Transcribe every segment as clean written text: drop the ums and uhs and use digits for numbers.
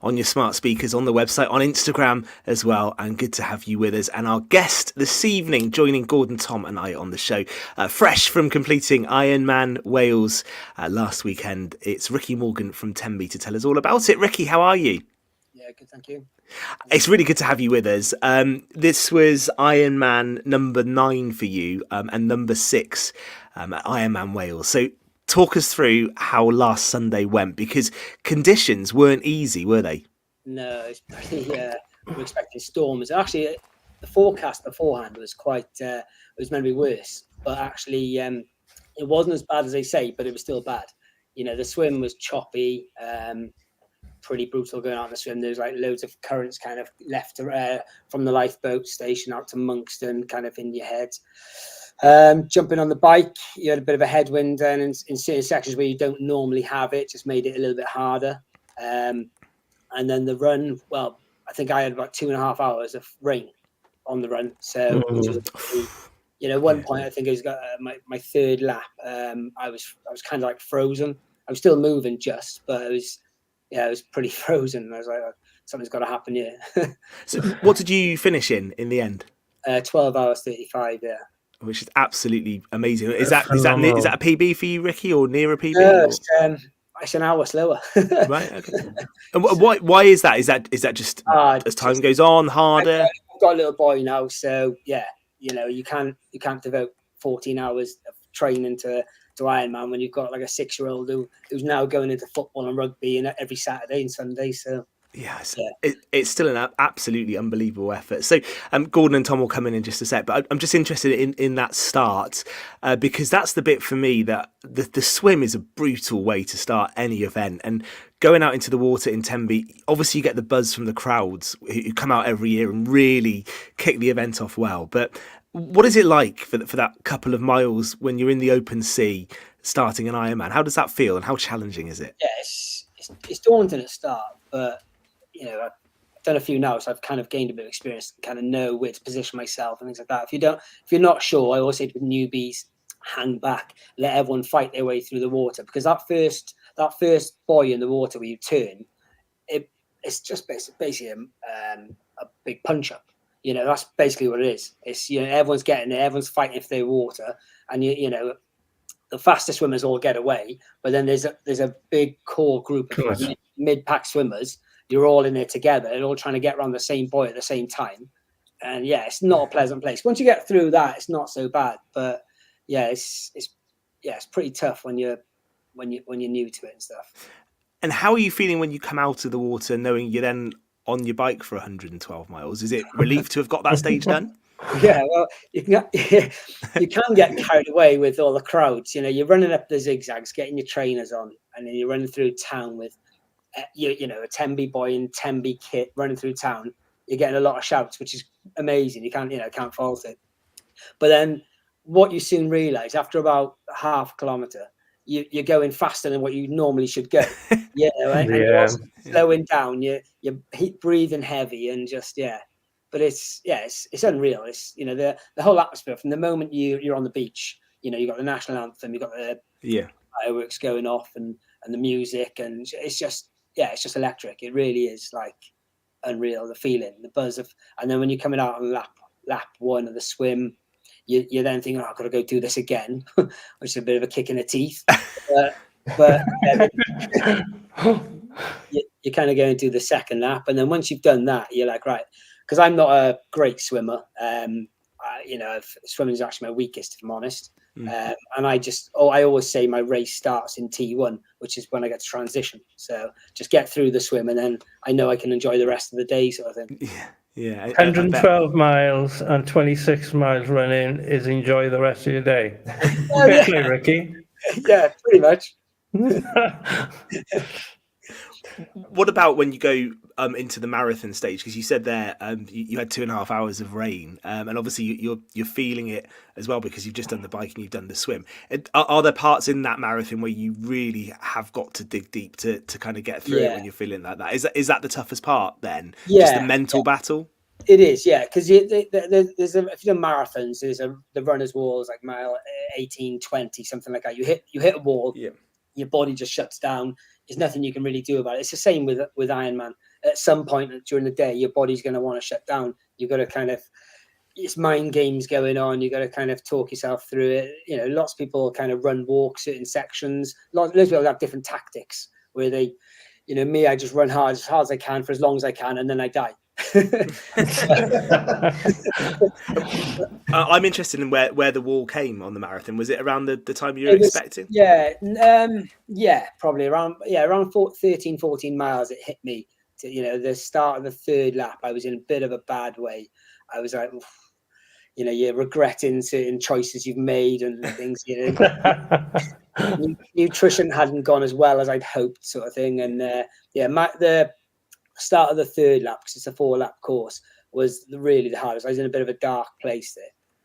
on your smart speakers, on the website, on Instagram as well. And good to have you with us. And our guest this evening, joining Gordon, Tom and I on the show, fresh from completing Ironman Wales last weekend, it's Ricki Morgan from Tenby to tell us all about it. Ricki, how are you? Yeah, good, thank you. It's really good to have you with us. This was Ironman number 9 for you, and number 6 at Ironman Wales. So talk us through how last Sunday went, because conditions weren't easy, were they? No, it's pretty. We're expecting storms. Actually, the forecast beforehand was quite. It was meant to be worse, but actually, it wasn't as bad as they say. But it was still bad. You know, the swim was choppy. Pretty brutal going out in the swim. There's like loads of currents kind of left from the lifeboat station out to Monkston, kind of in your head. Jumping on the bike, you had a bit of a headwind, and in certain sections where you don't normally have it, just made it a little bit harder. And then the run, well, I think I had about 2.5 hours of rain on the run. So, which was pretty, one point I think it was my third lap. I was kind of like frozen. I was still moving but it was pretty frozen. I was like, something's got to happen here. So what did you finish in the end? 12 hours 35, yeah. Which is absolutely amazing. Is that a PB for you, Ricki, or near a PB? It's an hour slower. Right. Okay. And why is that? Is that just as time goes on harder? I've got a little boy now, so yeah, you can't devote 14 hours of training to Ironman when you've got like a 6-year-old who's now going into football and rugby and every Saturday and Sunday. So yes, yeah. It's still an absolutely unbelievable effort. So Gordon and Tom will come in just a sec, but I'm just interested in that start because that's the bit for me that the swim is a brutal way to start any event. And going out into the water in Tenby, obviously you get the buzz from the crowds who come out every year and really kick the event off well. But what is it like for that couple of miles when you're in the open sea starting an Ironman? How does that feel and how challenging is it? Yeah, it's daunting at the start, but I've done a few now, so I've kind of gained a bit of experience and kind of know where to position myself and things like that. If you're not sure, I always say to newbies, hang back, let everyone fight their way through the water, because that first buoy in the water where you turn, it's just basically a big punch up. That's basically what it is. It's everyone's getting there, everyone's fighting for their water, and the fastest swimmers all get away, but then there's a big core group of mid-pack swimmers. You're all in there together and all trying to get around the same buoy at the same time. And yeah, it's not a pleasant place. Once you get through that, it's not so bad. But yeah, it's pretty tough when you're new to it and stuff. And how are you feeling when you come out of the water, knowing you're then on your bike for 112 miles? Is it relief to have got that stage done? Yeah, well, you can get carried away with all the crowds. You're running up the zigzags, getting your trainers on, and then you're running through town with a Tenby boy in Tenby kit running through town. You're getting a lot of shouts, which is amazing. You can't fault it. But then what you soon realise after about half a kilometre, you're going faster than what you normally should go. And you're also slowing down. You're breathing heavy and just But it's unreal. It's the whole atmosphere from the moment you're on the beach. You've got the national anthem, you've got the fireworks going off and the music, and it's just electric. It really is like unreal, the feeling, the buzz of, and then when you're coming out on lap 1 of the swim, you're then thinking, I've got to go do this again, which is a bit of a kick in the teeth. But you're kind of going to do the second lap, and then once you've done that, you're like, right, because I'm not a great swimmer. Swimming is actually my weakest, if I'm honest. And I always say my race starts in T1, which is when I get to transition. So just get through the swim, and then I know I can enjoy the rest of the day, sort of thing. Yeah. 112 miles and 26 miles running is enjoy the rest of your day. Quickly, Ricki. Yeah, pretty much. What about when you go into the marathon stage? Because you said there you had 2.5 hours of rain, and obviously you're feeling it as well because you've just done the bike and you've done the swim. Are there parts in that marathon where you really have got to dig deep to kind of get through it when you're feeling like that? Is that the toughest part then? Just the mental battle? It is, yeah. Because if you do marathons, there's the runner's wall is like mile 18, 20, something like that. You hit a wall, your body just shuts down. there's nothing you can really do about it. It's the same with Ironman. At some point during the day, your body's going to want to shut down. You've got to kind of, it's mind games going on. You've got to kind of talk yourself through it. You know, lots of people kind of run walk certain sections. Lots of people have different tactics where they, you know, me, I just run as hard as I can for as long as I can, and then I die. I'm interested in where the wall came on the marathon. Was it around the time you were expecting? Yeah, probably around 13, 14 miles. It hit me. To, you know, the start of the third lap, I was in a bit of a bad way. I was like, oof, you know, you're regretting certain choices you've made and things. You know, nutrition hadn't gone as well as I'd hoped, sort of thing. And the start of the third lap, because it's a 4-lap course, was really the hardest. I was in a bit of a dark place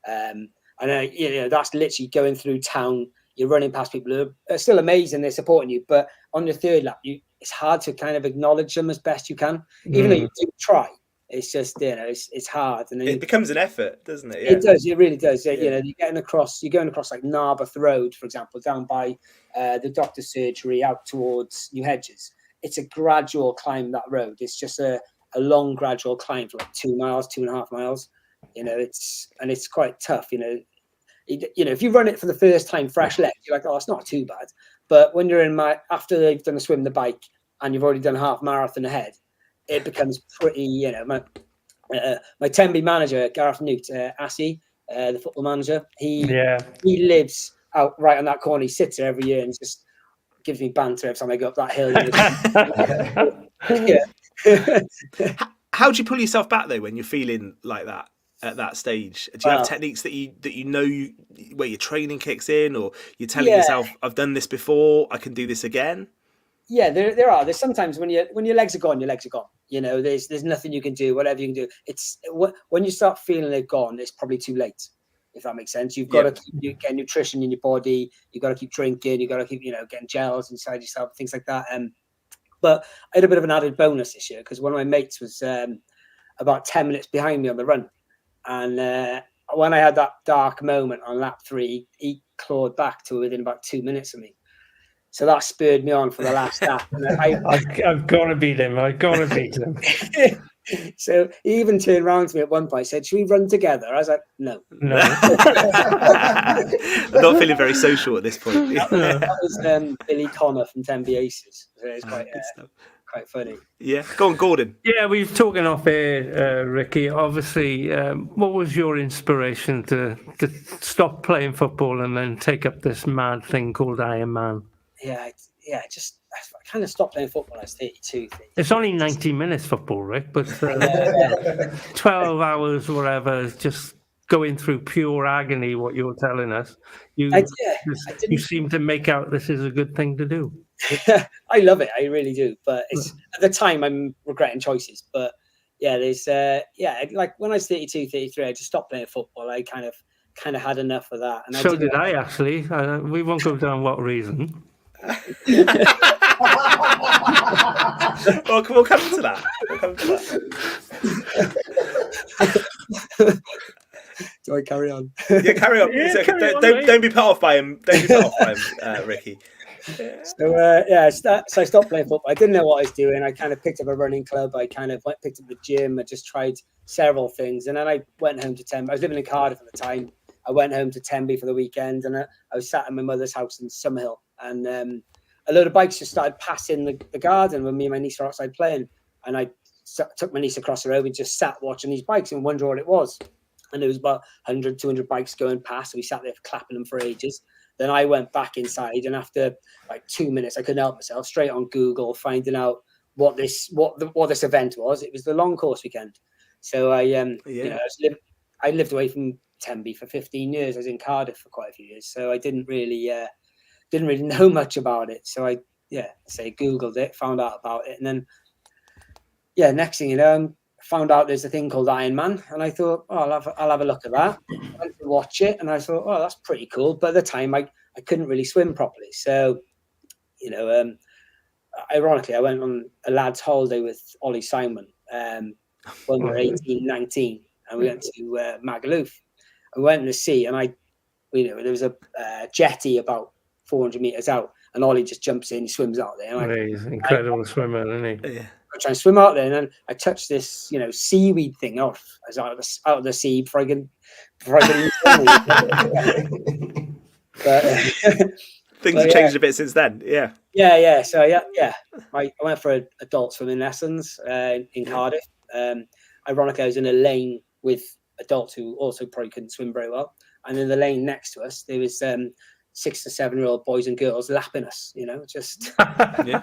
there. You know, that's literally going through town. You're running past people who are still amazing. They're supporting you. But on the third lap, it's hard to kind of acknowledge them as best you can, even though you do try. It's just, you know, it's hard. And then it becomes an effort, doesn't it? Yeah. It does. It really does. Yeah. You know, you're going across like Narberth Road, for example, down by the doctor's surgery out towards New Hedges. It's a gradual climb, that road. It's just a long gradual climb for like 2 miles, 2.5 miles. You know, it's quite tough. You know, if you run it for the first time, fresh legs, you're like, oh, it's not too bad. But when you're after they've done a swim, the bike, and you've already done a half marathon ahead, it becomes pretty. You know, my Tenby manager, Gareth Newt, Assy, the football manager, he lives out right on that corner. He sits there every year and just gives me banter every time I go up that hill. How do you pull yourself back though when you're feeling like that at that stage? Do you have techniques that you know where your training kicks in, or you're telling yourself, "I've done this before, I can do this again"? Yeah, there are. There's sometimes when your legs are gone, your legs are gone. You know, there's nothing you can do. Whatever you can do, it's when you start feeling they're gone, it's probably too late. If that makes sense, you've got to keep getting nutrition in your body. You've got to keep drinking. You've got to keep, getting gels inside yourself, things like that. But I had a bit of an added bonus this year because one of my mates was about 10 minutes behind me on the run, and when I had that dark moment on lap 3, he clawed back to within about 2 minutes of me. So that spurred me on for the last lap. I've got to beat him. I've got to beat him. So he even turned around to me at one point and said, "Should we run together?" I was like, no. I'm not feeling very social at this point. That was Billy Connor from Tenby Aces. So it's quite funny. Yeah, go on, Gordon. Yeah, we've talking off air, Ricky. Obviously, what was your inspiration to stop playing football and then take up this mad thing called Ironman? I kind of stopped playing football when I was 32. It's only 90 minutes football, Rick, but 12 hours, whatever, just going through pure agony, what you're telling us. You seem to make out this is a good thing to do. I love it. I really do. But at the time, I'm regretting choices. But there's like when I was 32, 33, I just stopped playing football. I kind of had enough of that. And so did I, actually. We won't go down what reason. Well, we'll come to that. Do I carry on? Yeah, carry on. Yeah, don't be put off by him. Don't be put off by him, Ricky. So I stopped playing football. I didn't know what I was doing. I kind of picked up a running club. I kind of picked up the gym. I just tried several things, and then I went home to Tenby. I was living in Cardiff at the time. I went home to Tenby for the weekend, and I was sat in my mother's house in Summerhill, and a load of bikes just started passing the garden when me and my niece were outside playing, and I took my niece across the road and just sat watching these bikes and wondering what it was. And there was about 100, 200 bikes going past, and we sat there clapping them for ages. Then I went back inside, and after like 2 minutes, I couldn't help myself. Straight on Google, finding out what this event was. It was the long course weekend. So I lived away from Tenby for 15 years. I was in Cardiff for quite a few years, so I didn't really know much about it. So I Googled it, found out about it, and then next thing you know, found out there's a thing called Ironman, and I thought, oh, I'll have a look at that. I went to watch it, and I thought, oh, that's pretty cool. But at the time, I couldn't really swim properly, so ironically, I went on a lad's holiday with Ollie Simon when we were 18, 19, and we went to Magaluf. I went in the sea, and there was a jetty about 400 meters out, and Ollie just jumps in, he swims out there. And he's an incredible swimmer, isn't he? Yeah. I try and swim out there, and then I touch this, seaweed thing off as out of the sea before I can But things have changed a bit since then. Yeah. Yeah. So I went for adult swimming lessons in Cardiff. Ironically, I was in a lane with adults who also probably couldn't swim very well, and in the lane next to us there was 6 to 7-year-old boys and girls lapping us. Just yeah.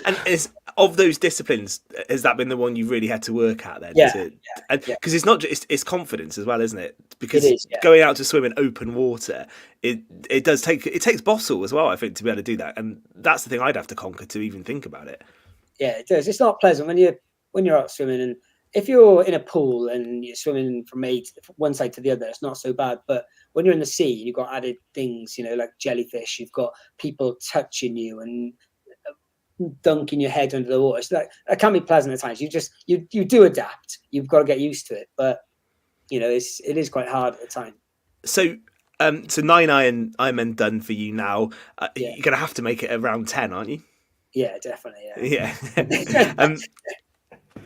And of those disciplines, has that been the one you really had to work at then? Yeah. Because it's not just it's confidence as well, isn't it? Because it is, going out to swim in open water, it takes bustle as well, I think, to be able to do that. And that's the thing I'd have to conquer to even think about it. Yeah, it does. It's not pleasant when you're out swimming, and if you're in a pool and you're swimming from one side to the other, it's not so bad. But when you're in the sea, you've got added things, like jellyfish. You've got people touching you and dunking your head under the water. So that can be pleasant at times. You do adapt. You've got to get used to it, but it is quite hard at the time. So 9 Ironmen done for you now. You're gonna have to make it around 10, aren't you? Yeah, definitely. Yeah.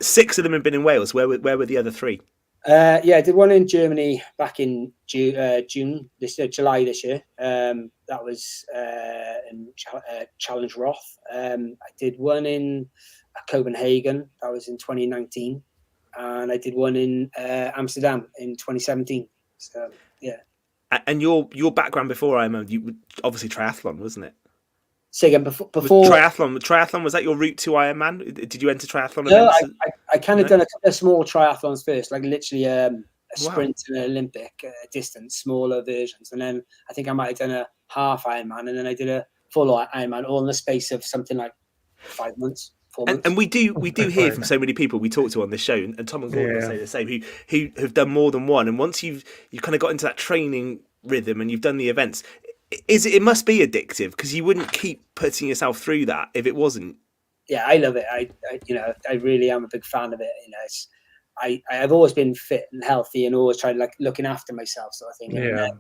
6 of them have been in Wales. Where were the other 3? I did one in Germany back in July this year. That was in Challenge Roth. I did one in Copenhagen. That was in 2019, and I did one in Amsterdam in 2017. So yeah. And your background before Ironman, you were obviously triathlon, wasn't it? So again, before triathlon, was that your route to Ironman? Did you enter triathlon events? No, I kind of done a couple of small triathlons first, like literally a sprint and an Olympic distance, smaller versions, and then I think I might have done a half Ironman, and then I did a full Ironman, all in the space of something like 5 months. 4 months. And we do hear from so many people we talk to on this show, and Tom and Gordon will say the same, who have done more than one, and once you've kind of got into that training rhythm and you've done the events, it must be addictive, because you wouldn't keep putting yourself through that if it wasn't. Yeah, I love it. I really am a big fan of it. I've always been fit and healthy and always tried looking after myself, sort of thing. Yeah.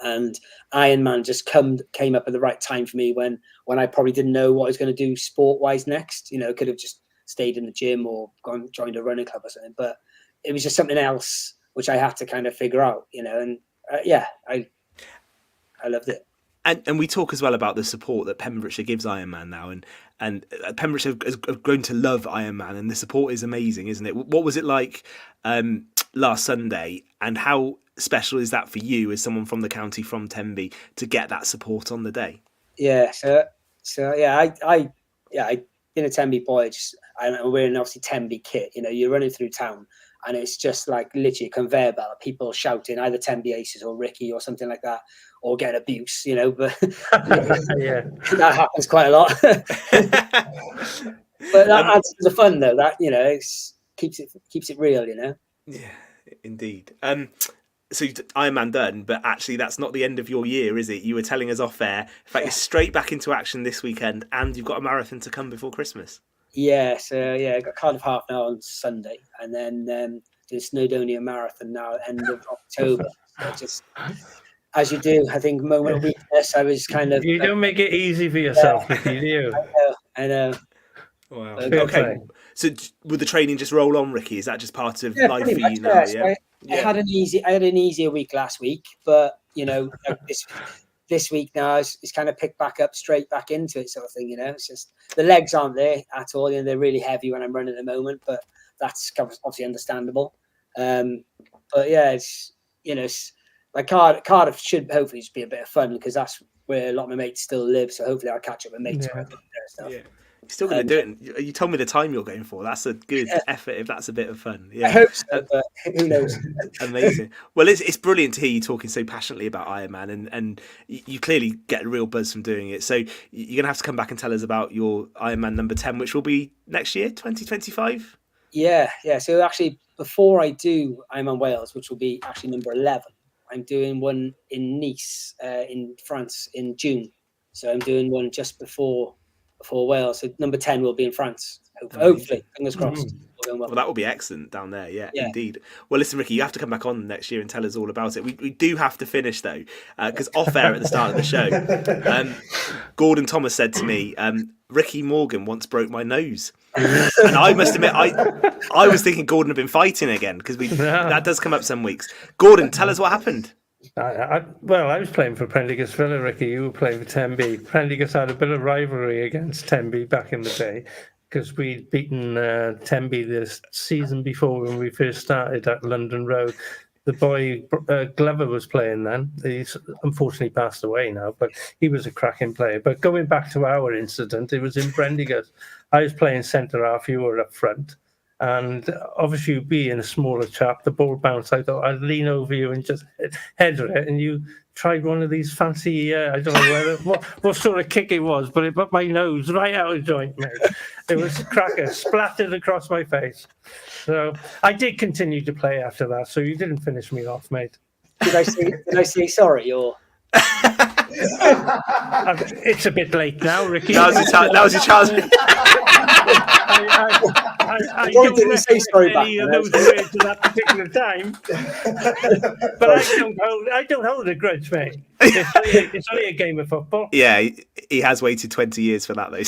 And Ironman just came up at the right time for me when I probably didn't know what I was going to do sport wise next. Could have just stayed in the gym or joined a running club or something, but it was just something else which I had to kind of figure out. I loved it. And we talk as well about the support that Pembrokeshire gives Ironman now, and Pembrokeshire has grown to love Ironman, and the support is amazing, isn't it? What was it like last Sunday, and how special is that for you as someone from the county, from Tenby, to get that support on the day? Yeah, so I been a Tenby boy. I'm wearing obviously Tenby kit. You're running through town, and it's just like literally a conveyor belt of people shouting either Tenby Aces or Ricki or something like that, or get abuse, but that happens quite a lot. But that adds to the fun, though. That keeps it real, Yeah, indeed. So Ironman done, but actually that's not the end of your year, is it? You were telling us off air. In fact, you're straight back into action this weekend, and you've got a marathon to come before Christmas. Yeah, so I got Cardiff Half now on Sunday, and then the Snowdonia Marathon now at the end of October. So just as you do, I think moment of weakness. I was kind of. You don't make it easy for yourself, do you? I know. Wow. Okay. So would the training just roll on, Ricki? Is that just part of life for you now? Yeah. I had an easier week last week, but this week now it's kind of picked back up, straight back into it, sort of thing. It's just the legs aren't there at all. They're really heavy when I'm running at the moment, but that's obviously understandable. But yeah, it's like Cardiff should hopefully just be a bit of fun, because that's where a lot of my mates still live. So hopefully I'll catch up with mates. Yeah. You're still going to do it. You told me the time you're going for. That's a good effort if that's a bit of fun. Yeah. I hope so, but who knows? Amazing. Well, it's brilliant to hear you talking so passionately about Ironman, and you clearly get a real buzz from doing it. So you're going to have to come back and tell us about your Ironman number 10, which will be next year, 2025. Yeah. So actually, before I do Ironman Wales, which will be actually number 11, I'm doing one in Nice, in France, in June. So I'm doing one just before Wales. So number 10 will be in France. Hopefully, fingers crossed. going well. Well, that will be excellent down there. Yeah, Yeah. indeed. Well, listen, Ricki, you have to come back on next year and tell us all about it. We do have to finish, though, because off air at the start of the show, Gordon Thomas said to me, Ricki Morgan once broke my nose. And I must admit, I was thinking Gordon had been fighting again, because that does come up some weeks. Gordon, tell us what happened. I was playing for Prendergast Villa, Ricki. You were playing for Tenby. Prendergast had a bit of rivalry against Tenby back in the day, because we'd beaten Tenby this season before when we first started at London Road. The boy Glover was playing then. He's unfortunately passed away now, but he was a cracking player. But going back to our incident, it was in Prendergast. I was playing centre half, you were up front. And obviously, you being a smaller chap, the ball bounced. I thought I'd lean over you and just header it. And you tried one of these fancy, I don't know what sort of kick it was, but it put my nose right out of joint, mate. It was a cracker, splattered across my face. So I did continue to play after that. So you didn't finish me off, mate. Did I say sorry or? It's a bit late now, Ricki. That was your chance. I don't say sorry back any of those words at that particular time, but I don't hold a grudge, mate. It's only a game of football. Yeah, he has waited 20 years for that, though.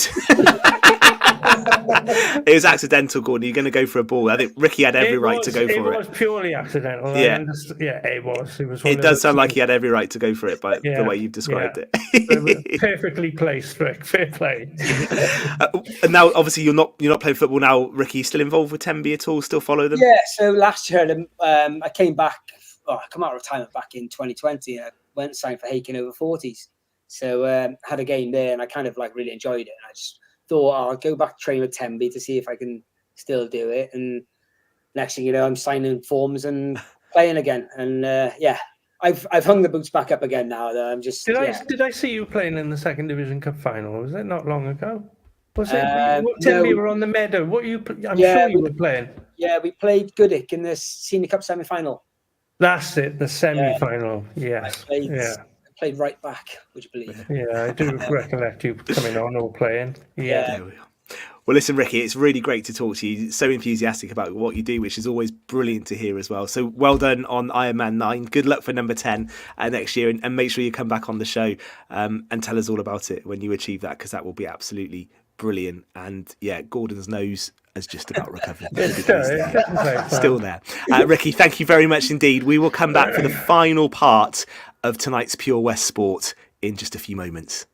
It was accidental, Gordon. You're going to go for a ball. I think Ricki had every right to go for it. It was purely accidental. Yeah, it was. It does sound like he had every right to go for it, by the way you've described it. Perfectly placed, Rick. Fair play. And now, obviously, you're not playing football now, Ricki. Still involved with Tenby at all? Still follow them? Yeah. So last year, I came back. I come out of retirement back in 2020. And I went and signed for Haken over 40s. So had a game there, and I kind of really enjoyed it. And I just thought I'll go back to train with Tenby to see if I can still do it. And next thing you know, I'm signing forms and playing again. And I've hung the boots back up again now. Though I'm just. Did I see you playing in the Second Division Cup final? Was it not long ago? Was it? We were on the meadow. I'm sure you were playing. Yeah, we played Goodwick in the Senior Cup semi-final. That's it, the semi-final. Yes. I played right back, would you believe? Yeah, I do recollect you coming on or playing. Yeah. There we are. Well, listen, Ricki, it's really great to talk to you. So enthusiastic about what you do, which is always brilliant to hear as well. So well done on Ironman 9. Good luck for number 10 next year. And make sure you come back on the show and tell us all about it when you achieve that, because that will be absolutely brilliant. And yeah, Gordon's nose has just about recovered. Still there. Ricki, thank you very much indeed. We will come back for the final part of tonight's Pure West Sport in just a few moments.